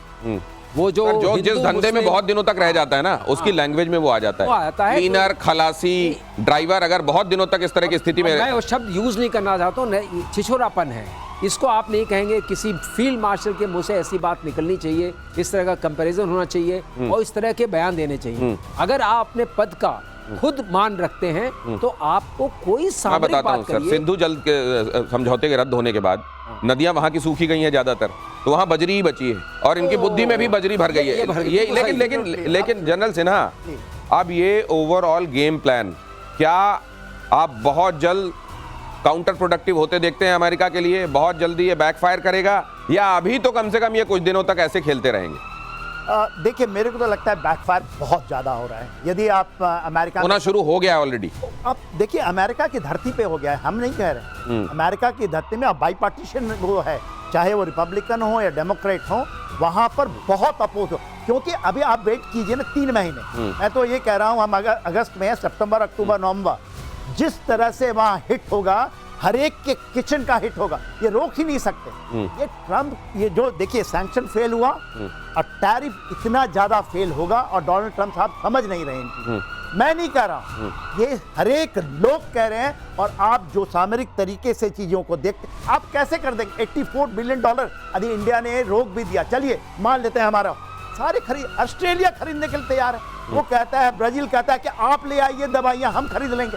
वो जो जिस धंधे में बहुत दिनों तक रह जाता है ना, उसकी लैंग्वेज में वो आ जाता है। क्लीनर, खलासी, ड्राइवर, अगर बहुत दिनों तक इस तरह की स्थिति में, मैं वो शब्द यूज नहीं करना चाहता हूँ, छिछोरापन है। इसको आप नहीं कहेंगे। किसी फील्ड मार्शल के मुंह से ऐसी बात निकलनी चाहिए, इस तरह का कंपैरिजन होना चाहिए और इस तरह के बयान देने चाहिए। अगर आप अपने पद का खुद मान रखते हैं तो आपको कोई सामरिक बात करिए। सर, सिंधु जल के समझौते के रद्द होने के बाद नदियां वहां की सूखी गई हैं ज्यादातर, तो वहां बजरी ही बची है, और इनकी बुद्धि में भी बजरी भर गई है। ये लेकिन जनरल सिन्हा, अब ये ओवरऑल गेम प्लान क्या आप बहुत जल्द काउंटर प्रोडक्टिव होते देखते हैं अमेरिका के लिए? बहुत जल्दी ये बैकफायर करेगा, या अभी तो कम से कम ये कुछ दिनों तक ऐसे खेलते रहेंगे? देखिए, मेरे को तो लगता है बैकफायर बहुत ज़्यादा हो रहा है। यदि आप अमेरिका होना शुरू हो गया है ऑलरेडी। अब देखिए, अमेरिका की धरती पे हो गया है, हम नहीं कह रहे। अमेरिका की धरती में अब बाईपार्टीशन वो है, चाहे वो रिपब्लिकन हो या डेमोक्रेट हो, वहाँ पर बहुत अपोज हो। क्योंकि अभी आप वेट कीजिए ना 3 महीने, मैं तो ये कह रहा हूँ, हम अगस्त में, सितंबर, अक्टूबर, नवंबर, जिस तरह से वहाँ हिट होगा, हर एक के किचन का हिट होगा, ये रोक ही नहीं सकते। ये ट्रंप, ये जो देखिए सैंक्शन फेल हुआ और टैरिफ इतना ज्यादा फेल होगा, और डोनाल्ड ट्रंप साहब समझ नहीं रहे इनकी। मैं नहीं कह रहा हूं, ये हर एक लोग कह रहे हैं। और आप जो सामरिक तरीके से चीजों को देखते, आप कैसे कर देंगे? $84 बिलियन यदि इंडिया ने रोक भी दिया, चलिए मान लेते हैं हमारा सारे खरीद, ऑस्ट्रेलिया खरीदने के लिए तैयार है। वो कहता है, ब्राजील कहता है कि आप ले आइए दवाइयां, हम खरीद लेंगे।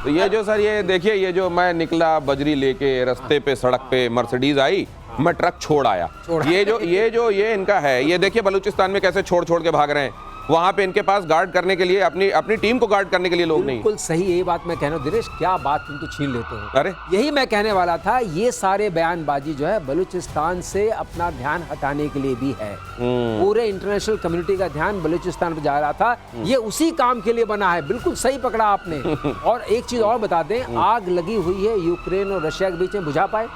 तो ये जो सर, ये देखिए, ये जो मैं निकला बजरी लेके, रास्ते पे सड़क पे मर्सिडीज आई, मैं ट्रक छोड़ आया। ये इनका है, ये देखिए बलूचिस्तान में कैसे छोड़ छोड़ के भाग रहे हैं। वहां पे इनके पास गार्ड करने के लिए, अपनी टीम को गार्ड करने के लिए लोग नहीं। बिल्कुल सही, यही बात मैं कह रहा हूँ दिनेश, क्या बात तुम तो छीन लेते हो। अरे यही मैं कहने वाला था, ये सारे बयानबाजी जो है बलूचिस्तान से अपना ध्यान हटाने के लिए भी है। पूरे इंटरनेशनल कम्युनिटी का ध्यान बलूचिस्तान पर जा रहा था, ये उसी काम के लिए बना है। बिल्कुल सही पकड़ा आपने। और एक चीज और बता दें, आग लगी हुई है यूक्रेन और रशिया के बीच में, बुझा पाए?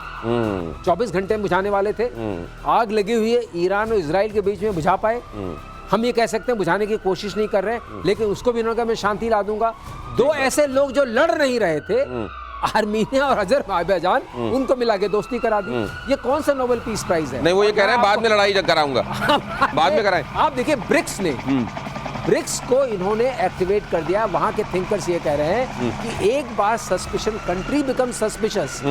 24 घंटे में बुझाने वाले थे। आग लगी हुई है ईरान और इजराइल के बीच में, बुझा पाए? हम ये कह सकते हैं बुझाने की कोशिश नहीं कर रहे, लेकिन उसको भी उन्होंने कहा मैं शांति ला दूंगा। दो ऐसे लोग जो लड़ नहीं रहे थे, आर्मीनिया और अजरबैजान, उनको मिला के दोस्ती करा दी। ये कौन सा नोबेल पीस प्राइज है? नहीं, वो ये कह रहे हैं बाद में लड़ाई कराऊंगा, बाद में कराएं। आप देखिए ब्रिक्स को इन्होंने एक्टिवेट कर दिया। वहां के थिंकर्स ये कह रहे हैं कि एक बार सस्पिशन, कंट्री बिकम सस्पिशियस,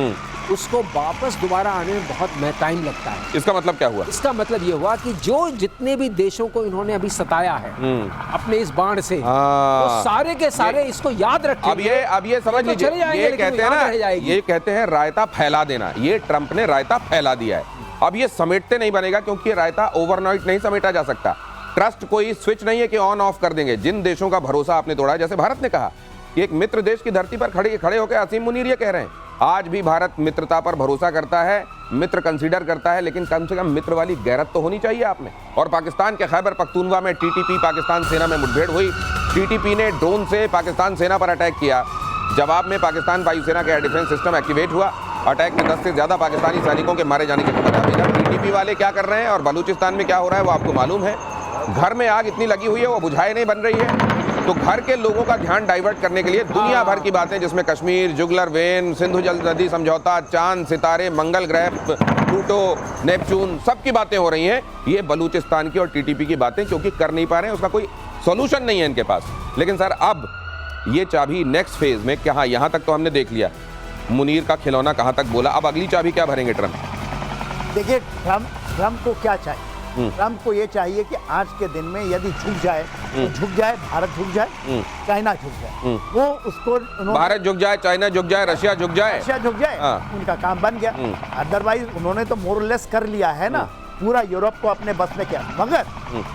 उसको वापस दोबारा आने में बहुत टाइम लगता है। इसका मतलब क्या हुआ? इसका मतलब ये हुआ कि जो जितने भी देशों को इन्होंने अभी सताया है अपने इस बाण से, वो सारे के सारे इसको याद रखें। अब ये समझ लीजिए, ये कहते हैं ना, ये कहते हैं रायता फैला देना। ये ट्रंप ने रायता फैला दिया है। अब ये समेटते नहीं बनेगा, क्योंकि रायता ओवरनाइट नहीं समेटा जा सकता। ट्रस्ट कोई स्विच नहीं है कि ऑन ऑफ कर देंगे। जिन देशों का भरोसा आपने तोड़ा, जैसे भारत ने कहा कि एक मित्र देश की धरती पर खड़े होकर असीम मुनीर ये कह रहे हैं, आज भी भारत मित्रता पर भरोसा करता है, मित्र कंसीडर करता है, लेकिन कम से कम मित्र वाली गैरत तो होनी चाहिए आप में। और पाकिस्तान के खैबर पख्तूनवा में टीटीपी पाकिस्तान सेना में मुठभेड़ हुई। टीटीपी ने ड्रोन से पाकिस्तान सेना पर अटैक किया। जवाब में पाकिस्तान वायुसेना का एयर डिफेंस सिस्टम एक्टिवेट हुआ। अटैक में 10 से ज्यादा पाकिस्तानी सैनिकों के मारे जाने की खबर आई। टीटीपी वाले क्या कर रहे हैं और बलूचिस्तान में क्या हो रहा है वो आपको मालूम है। घर में आग इतनी लगी हुई है, वो बुझाए नहीं बन रही है। तो घर के लोगों का ध्यान डाइवर्ट करने के लिए दुनिया भर की बातें, जिसमें कश्मीर, जुगलर वेन, सिंधु जल नदी समझौता, चांद, सितारे, मंगल ग्रह, प्लूटो, नेपच्यून, सब की बातें हो रही हैं। ये बलूचिस्तान की और टीटीपी की बातें, क्योंकि कर नहीं पा रहे हैं, उसका कोई सॉल्यूशन नहीं है इनके पास। लेकिन सर, अब ये चाबी नेक्स्ट फेज में क्या? यहाँ तक तो हमने देख लिया मुनीर का खिलौना कहाँ तक बोला, अब अगली चाबी क्या भरेंगे ट्रंप? देखिए, ट्रंप को क्या चाहिए? ट्रंप को ये चाहिए कि आज के दिन में यदि झुक जाए तो झुक जाए, भारत झुक जाए, चाइना झुक जाए। वो उसको, भारत झुक जाए, चाइना झुक जाए, रशिया झुक जाए, उनका काम बन गया। अदरवाइज उन्होंने तो मोरलेस कर लिया है ना, पूरा यूरोप को अपने बस में किया। मगर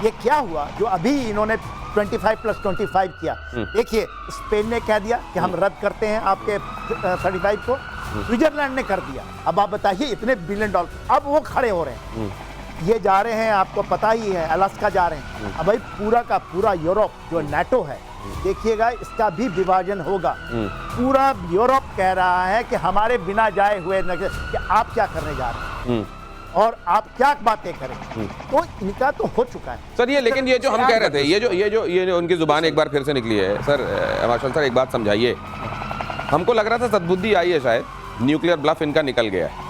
ये क्या हुआ जो अभी इन्होंने 25+25 किया? देखिए, स्पेन ने कह दिया कि हम रद्द करते हैं आपके 35 को, स्विट्जरलैंड ने कर दिया। अब आप बताइए, इतने $1 बिलियन, अब वो खड़े हो रहे हैं। ये जा रहे हैं, आपको पता ही है, अलास्का जा रहे हैं। अब भाई पूरा का पूरा यूरोप जो नाटो है, देखिएगा इसका भी विभाजन होगा। पूरा यूरोप कह रहा है कि हमारे बिना जाए हुए कि आप क्या करने जा रहे हैं और आप क्या बातें करें। तो इनका तो हो चुका है सर ये। लेकिन ये जो हम कह रहे थे, ये जो उनकी जुबान एक बार फिर से निकली है सर, मार्शल सर एक बात समझाइए। हमको लग रहा था सद्बुद्धि आई है, शायद न्यूक्लियर ब्लफ इनका निकल गया है।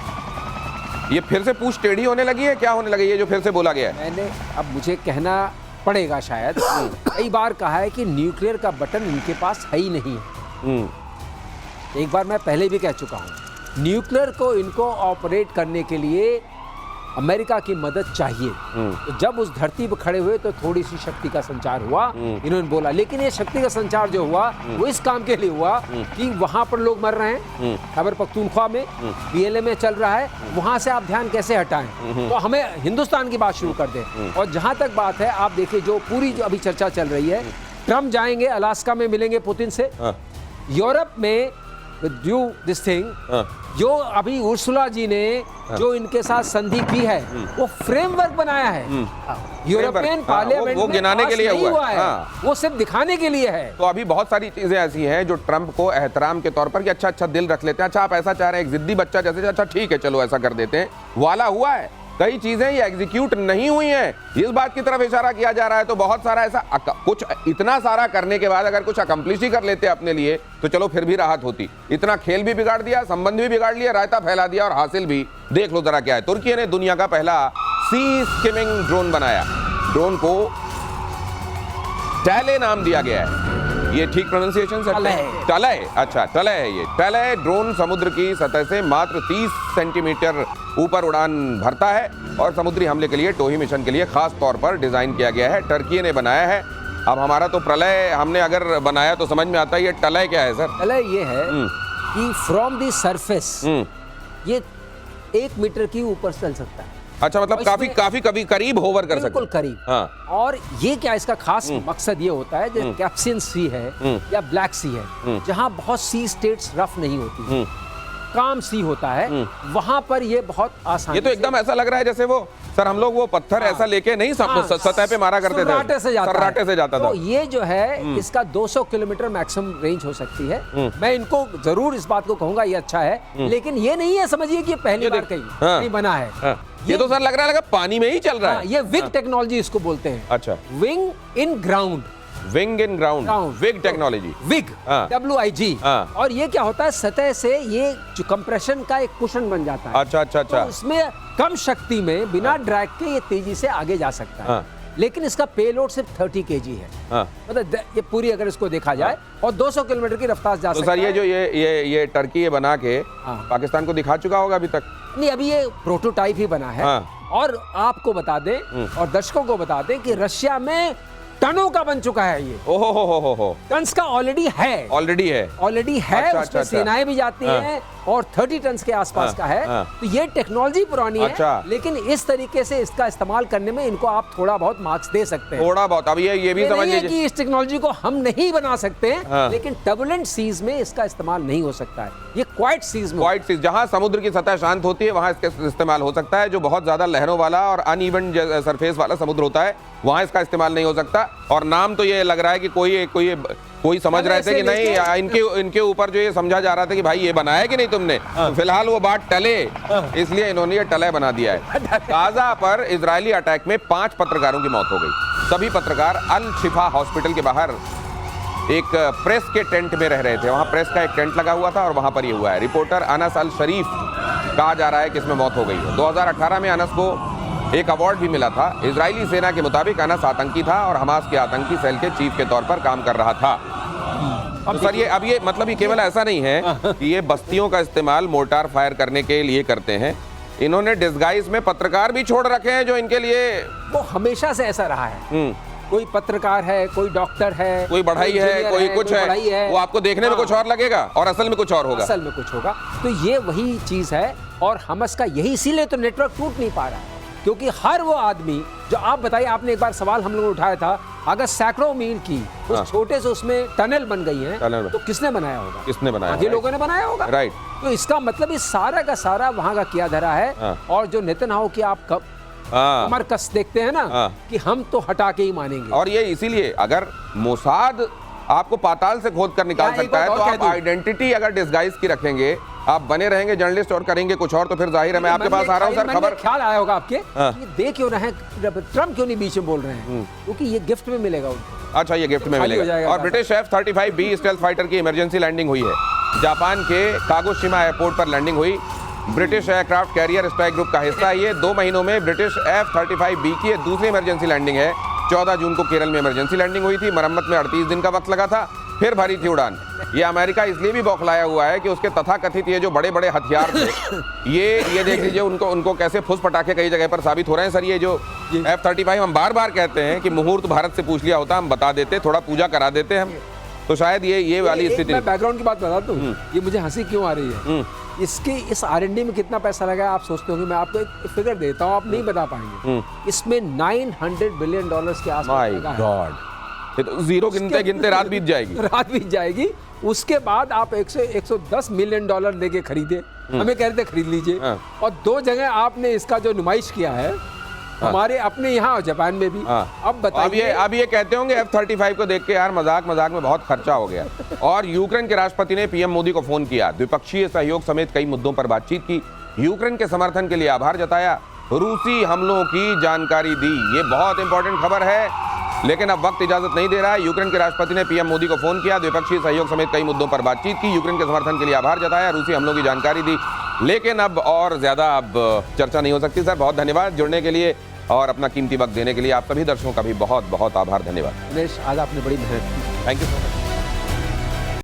ये फिर से पूछ टेढ़ी होने लगी है, क्या होने लगी है जो फिर से बोला गया है? मैंने, अब मुझे कहना पड़ेगा शायद, कई बार कहा है कि न्यूक्लियर का बटन इनके पास है ही नहीं है। एक बार मैं पहले भी कह चुका हूं, न्यूक्लियर को इनको ऑपरेट करने के लिए अमेरिका की मदद चाहिए। तो जब उस धरती पर खड़े हुए तो थोड़ी सी शक्ति का संचार हुआ, इन्होंने बोला। लेकिन ये शक्ति का संचार जो हुआ वो इस काम के लिए हुआ कि वहां पर लोग मर रहे हैं, खैबर पख्तूनख्वा में PLA में चल रहा है, वहां से आप ध्यान कैसे हटाएं। तो हमें हिंदुस्तान की बात शुरू कर दें। और जहां तक बात है, आप देखिए जो पूरी जो अभी चर्चा चल रही है, ट्रम्प जाएंगे, अलास्का में मिलेंगे पुतिन से, यूरोप में ड्यू दिस थिंग, जो अभी उर्सुला जी ने जो इनके साथ संधि की है, वो फ्रेमवर्क बनाया है। यूरोपियन पार्लियामेंट वो गिनाने के लिए हुआ है, वो सिर्फ दिखाने के लिए है। तो अभी बहुत सारी चीजें ऐसी हैं जो ट्रंप को एहतराम के तौर पर कि अच्छा दिल रख लेते हैं। अच्छा, आप ऐसा चाह रहे हैं, एक जिद्दी बच्चा जैसे, अच्छा ठीक है चलो ऐसा कर देते हैं, वाला हुआ है। कई चीजें ये एग्जीक्यूट नहीं हुई हैं, इस बात की तरफ इशारा किया जा रहा है। तो बहुत सारा ऐसा कुछ, इतना सारा करने के बाद अगर कुछ अकम्प्लिश ही कर लेते अपने लिए तो चलो फिर भी राहत होती। इतना खेल भी बिगाड़ दिया, संबंध भी बिगाड़ लिया, रायता फैला दिया और हासिल भी देख लो जरा क्या है। तुर्की ने दुनिया का पहला सी स्किमिंग ड्रोन बनाया। ड्रोन को टैले नाम दिया गया है। ये ठीक प्रोनाउंसिएशन सर? टलय। टलय, अच्छा टलय है ये। टलय ड्रोन समुद्र की सतह से मात्र 30 सेंटीमीटर ऊपर उड़ान भरता है और समुद्री हमले के लिए टोही मिशन के लिए खास तौर पर डिजाइन किया गया है। टर्की ने बनाया है। अब हमारा तो प्रलय हमने अगर बनाया तो समझ में आता है, ये टलय क्या है सर? टलय ये है कि फ्रॉम द सरफेस ये 1 मीटर की ऊपर चल सकता है। अच्छा, मतलब काफी कभी करीब होवर कर सकते बिल्कुल हैं। करीब। हाँ। और ये क्या इसका खास मकसद ये होता है, जैसे कैप्सियन सी है या ब्लैक सी है, जहाँ बहुत सी स्टेट्स रफ नहीं होती, काम सी होता है, वहां पर ये बहुत आसान। ये तो एकदम ऐसा लग रहा है जैसे वो सर हम लोग वो पत्थर ऐसा लेके नहीं सतह पे मारा करते थे, सर्राटे से जाता था। तो ये जो है इसका 200 किलोमीटर मैक्सिमम रेंज हो सकती है। मैं इनको जरूर इस बात को कहूंगा ये अच्छा है, लेकिन ये नहीं है समझिए कि पहली बार कहीं बना है। ये तो सर लग रहा है पानी में ही चल रहा है। ये विग टेक्नोलॉजी इसको बोलते हैं। अच्छा, wing in ground, wing in ground, विग टेक्नोलॉजी, विग WIG। और ये क्या होता है, सतह से ये जो कंप्रेशन का एक कुशन बन जाता है। अच्छा। तो इसमें कम शक्ति में बिना ड्रैग के ये तेजी से आगे जा सकता है। लेकिन इसका पेलोड सिर्फ 30 kg है। मतलब ये पूरी अगर इसको देखा जाए और 200 किलोमीटर की रफ्तार जा सकता है। तो सर ये जो ये टर्की ये बना के पाकिस्तान को दिखा चुका होगा अभी तक? नहीं, अभी ये प्रोटोटाइप ही बना है। और आपको बता दें और दर्शकों को बता दें कि रशिया में टनों का बन चुका है ये। ओहो, टन्स का ऑलरेडी है। अच्छा, उसमें सेनाएं भी जाती हैं और 30 टन के आसपास का है। तो ये टेक्नोलॉजी पुरानी है, लेकिन इस तरीके से इसका इस्तेमाल करने में इनको आप थोड़ा बहुत मार्क्स दे सकते हैं। थोड़ा बहुत। अब ये भी समझ लीजिए कि इस टेक्नोलॉजी को हम नहीं बना सकते, लेकिन टर्बुलेंट सीज में इसका इस्तेमाल नहीं हो सकता है। ये क्वाइट सीज में, जहां समुद्र की सतह शांत होती है वहां इसका इस्तेमाल हो सकता है। जो बहुत ज्यादा लहरों वाला और अनइवन सरफेस वाला समुद्र होता है वहां इसका इस्तेमाल नहीं हो सकता। और नाम तो ये लग रहा है कि कोई समझ रहे थे कि नहीं, इनके ऊपर जो ये समझा जा रहा था कि भाई ये बनाया कि नहीं तुमने, तो फिलहाल वो बात टले, इसलिए इन्होंने ये टले बना दिया है। गाजा पर इजरायली अटैक में 5 पत्रकारों की मौत हो गई। सभी पत्रकार अल शिफा हॉस्पिटल के बाहर एक प्रेस के टेंट में रह रहे थे। वहां प्रेस का एक टेंट लगा हुआ था और वहां पर ये हुआ है। रिपोर्टर अनस अल शरीफ कहा जा रहा है कि इसमें मौत हो गई है। 2018 में अनस को एक अवार्ड भी मिला था। इजरायली सेना के मुताबिक अनस आतंकी था और हमास के आतंकी सेल के चीफ के तौर पर काम कर रहा था। तो सर ये मतलब ये केवल ऐसा नहीं है कि ये बस्तियों का इस्तेमाल मोर्टार फायर करने के लिए करते हैं। इन्होंने डिस्गाइज में पत्रकार भी छोड़ रखे हैं जो इनके लिए, वो हमेशा से ऐसा रहा है। कोई पत्रकार है, कोई डॉक्टर है, कोई बढ़ाई है, कोई कुछ है, वो आपको देखने में कुछ और लगेगा और असल में कुछ और होगा। असल में कुछ होगा। तो ये वही चीज है और हमास का यही, इसीलिए तो नेटवर्क टूट नहीं पा रहा है, क्योंकि हर वो आदमी जो आप बताइए, आपने एक बार सवाल हम लोगों ने उठाया था, अगर सैकड़ों मील की उस छोटे से उसमें टनल बन गई है तो किसने बनाया होगा? किसने बनाया? ये लोगों ने बनाया होगा। राइट। तो इसका मतलब ये सारा का सारा वहां का किया धरा है। और जो नेतन्याहू की आप कब कमर कस देखते हैं ना कि हम तो हटा के ही मानेंगे। और ये इसीलिए अगर मोसाद आपको पाताल से खोद कर निकाल सकता है तो आप आइडेंटिटी अगर डिस्गाइज की रखेंगे, आप बने रहेंगे जर्नलिस्ट और करेंगे कुछ और, तो फिर जाहिर है मैं आपके पास आ रहा हूं सर। खबर ख्याल आया होगा आपके, ये देख क्यों रहे हैं, ट्रम्प क्यों नहीं बीच में बोल रहे हैं, क्योंकि ये गिफ्ट में मिलेगा उनको। अच्छा, ये गिफ्ट में मिलेगा। और ब्रिटिश F-35B स्टेल्थ फाइटर की इमरजेंसी लैंडिंग हुई है। जापान के कागोशिमा एयरपोर्ट पर लैंडिंग हुई। British aircraft carrier strike group का हिस्सा है ये। 2 महीनों में ब्रिटिश F-35B की दूसरी इमरजेंसी लैंडिंग है। 14 जून को केरल में इमरजेंसी लैंडिंग हुई थी। मरम्मत में 38 दिन का वक्त लगा था, फिर भरी थी उड़ान। ये अमेरिका इसलिए भी बौखलाया हुआ है कि उसके तथाकथित ये जो बड़े बड़े हथियार थे, ये देख लीजिए उनको कैसे फुस पटाखे कई जगह पर साबित हो रहे हैं। सर ये जो F-35 हम बार बार कहते हैं कि मुहूर्त भारत से पूछ लिया होता, हम बता देते, थोड़ा पूजा करा देते हम, तो शायद ये वाली स्थिति। मैं बैकग्राउंड की बात बताता हूँ, ये मुझे हंसी क्यों आ रही है। इसके इस R&D में कितना पैसा लगा है आप सोचते होंगे, मैं आपको एक फिगर देता हूँ, आप नहीं बता पाएंगे। इसमें $900 बिलियन के आसपास लगा है। ये तो जीरो गिनते गिनते रात बीत जाएगी। उसके बाद आप 110 मिलियन डॉलर लेके खरीदे, हमें कह रहे थे खरीद लीजिए। और 2 जगह आपने इसका जो नुमाइश किया है, हमारे अपने यहाँ और जापान में भी। अब बताइए, अब ये कहते होंगे F-35 को देख के यार मजाक में बहुत खर्चा हो गया। और यूक्रेन के राष्ट्रपति ने पीएम मोदी को फोन किया, द्विपक्षीय सहयोग समेत कई मुद्दों पर बातचीत की, यूक्रेन के समर्थन के लिए आभार जताया, रूसी हमलों की जानकारी दी। ये बहुत इंपॉर्टेंट खबर है, लेकिन अब वक्त इजाजत नहीं दे रहा है। यूक्रेन के राष्ट्रपति ने पीएम मोदी को फोन किया, द्विपक्षीय सहयोग समेत कई मुद्दों पर बातचीत की, यूक्रेन के समर्थन के लिए आभार जताया, रूसी हमलों की जानकारी दी। लेकिन अब और ज्यादा चर्चा नहीं हो सकती। सर बहुत धन्यवाद जुड़ने के लिए और अपना कीमती वक्त देने के लिए। आप सभी दर्शकों का भी बहुत बहुत आभार, धन्यवाद। आज आपने बड़ी मेहनत की, थैंक यू सो मच।